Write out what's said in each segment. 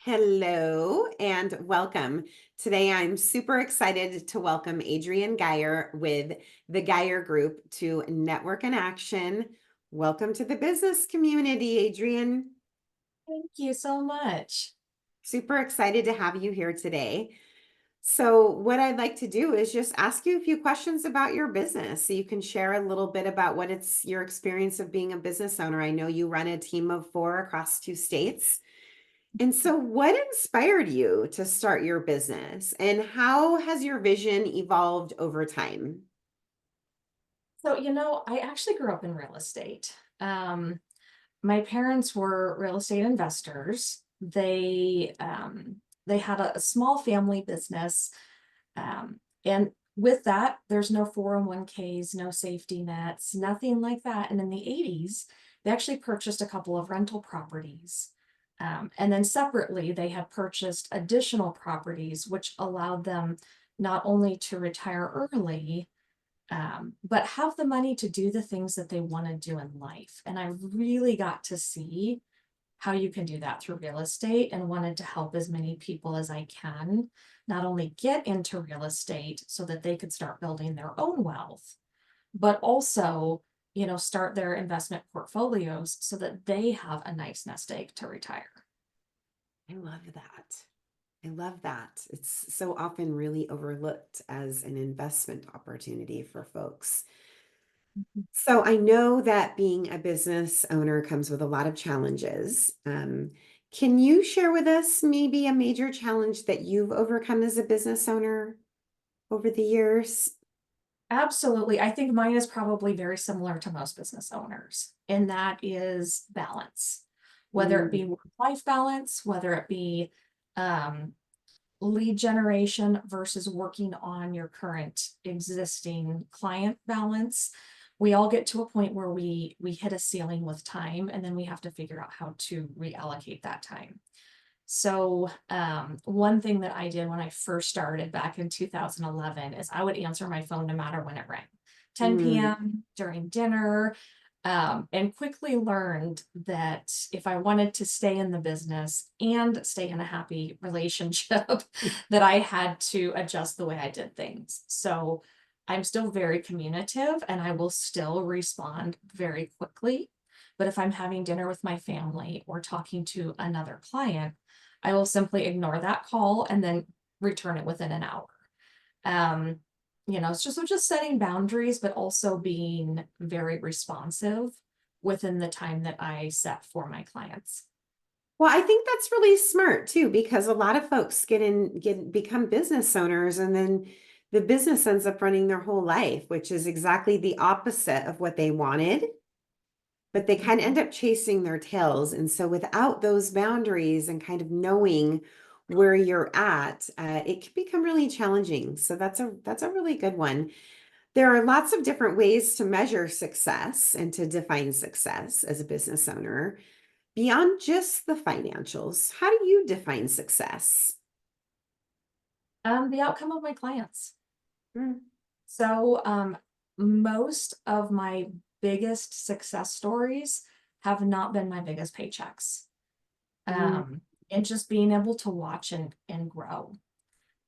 Hello and welcome. Today I'm super excited to welcome Adrianne Geyer with the Geyer Group to Network in Action. Welcome to the business community, Adrianne. Thank you so much. Super excited to have you here today. So, what I'd like to do is just ask you a few questions about your business so you can share a little bit about what it's your experience of being a business owner. I know you run a team of 4 across 2 states. And so, what inspired you to start your business, and how has your vision evolved over time? I actually grew up in real estate. My parents were real estate investors. They had a small family business. And with that, there's no 401ks, no safety nets, nothing like that. And in the 80s, they actually purchased a couple of rental properties. And then separately, they had purchased additional properties, which allowed them not only to retire early, but have the money to do the things that they want to do in life. And I really got to see how you can do that through real estate and wanted to help as many people as I can, not only get into real estate so that they could start building their own wealth, but also, start their investment portfolios so that they have a nice nest egg to retire. I love that. I love that. It's so often really overlooked as an investment opportunity for folks. So, I know that being a business owner comes with a lot of challenges. Can you share with us maybe a major challenge that you've overcome as a business owner over the years? Absolutely. I think mine is probably very similar to most business owners, and that is balance, whether it Mm, be work-life balance, whether it be um, lead generation versus working on your current existing client balance. We all get to a point where we hit a ceiling with time, and then we have to figure out how to reallocate that time. So, one thing that I did when I first started back in 2011 is I would answer my phone no matter when it rang, 10 mm. p.m., during dinner, and quickly learned that if I wanted to stay in the business and stay in a happy relationship, that I had to adjust the way I did things. So, I'm still very communicative and I will still respond very quickly. But if I'm having dinner with my family or talking to another client, I will simply ignore that call and then return it within an hour. Um, it's just setting boundaries, but also being very responsive within the time that I set for my clients. Well, I think that's really smart too, because a lot of folks become business owners and then the business ends up running their whole life, which is exactly the opposite of what they wanted, but they kind of end up chasing their tails. And so without those boundaries and kind of knowing where you're at, it can become really challenging. So that's a really good one. There are lots of different ways to measure success and to define success as a business owner. Beyond just the financials, how do you define success? The outcome of my clients. Mm, So, most of my biggest success stories have not been my biggest paychecks. mm, Um, and just being able to watch and grow.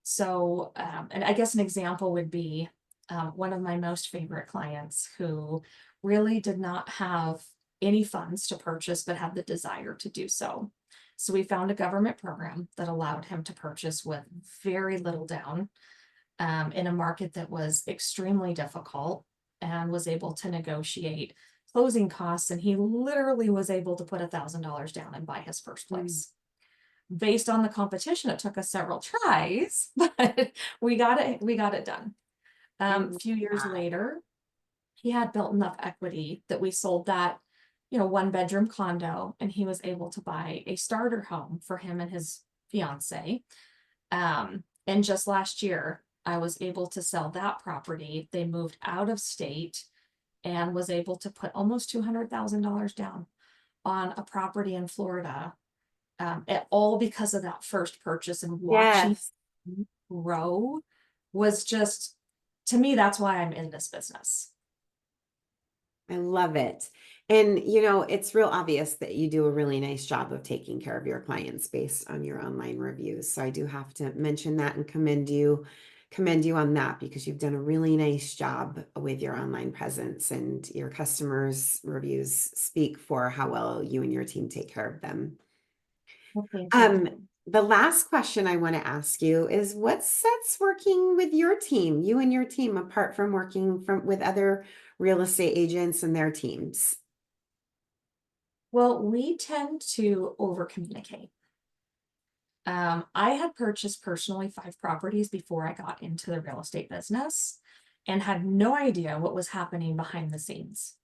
So, and I guess an example would be one of my most favorite clients who really did not have any funds to purchase, but had the desire to do so. So we found a government program that allowed him to purchase with very little down, in a market that was extremely difficult, and was able to negotiate closing costs. And he literally was able to put $1,000 down and buy his first mm, place. Based on the competition, it took us several tries, but we got it done. I A love few years that. later, he had built enough equity that we sold that one bedroom condo, and he was able to buy a starter home for him and his fiance. And just last year, I was able to sell that property. They moved out of state and was able to put almost $200,000 down on a property in Florida, all because of that first purchase. And watching Yes, grow was just, to me, that's why I'm in this business. I love it. And it's real obvious that you do a really nice job of taking care of your clients based on your online reviews. So I do have to mention that and commend you on that because you've done a really nice job with your online presence, and your customers' reviews speak for how well you and your team take care of them. Well, thank you. The last question I want to ask you is what sets working with your team, you and your team, apart from working with other real estate agents and their teams? Well, we tend to over communicate. I had purchased personally 5 properties before I got into the real estate business and had no idea what was happening behind the scenes.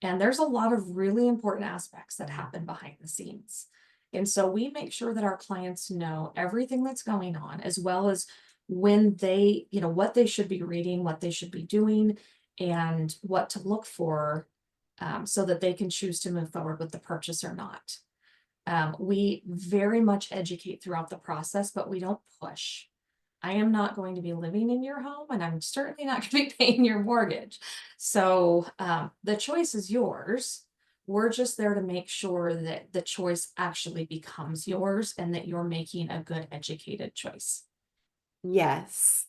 And there's a lot of really important aspects that happen behind the scenes. And so we make sure that our clients know everything that's going on, as well as when they, what they should be reading, what they should be doing, and what to look for, so that they can choose to move forward with the purchase or not. We very much educate throughout the process, but we don't push. I am not going to be living in your home, and I'm certainly not going to be paying your mortgage. So the choice is yours. We're just there to make sure that the choice actually becomes yours and that you're making a good educated choice. Yes.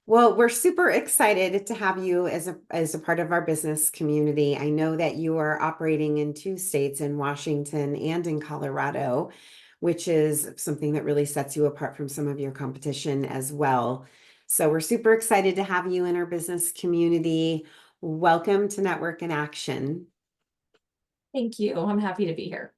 Well, we're super excited to have you as a part of our business community. I know that you are operating in 2 states, in Washington and in Colorado, which is something that really sets you apart from some of your competition as well. So we're super excited to have you in our business community. Welcome to Network in Action. Thank you. I'm happy to be here.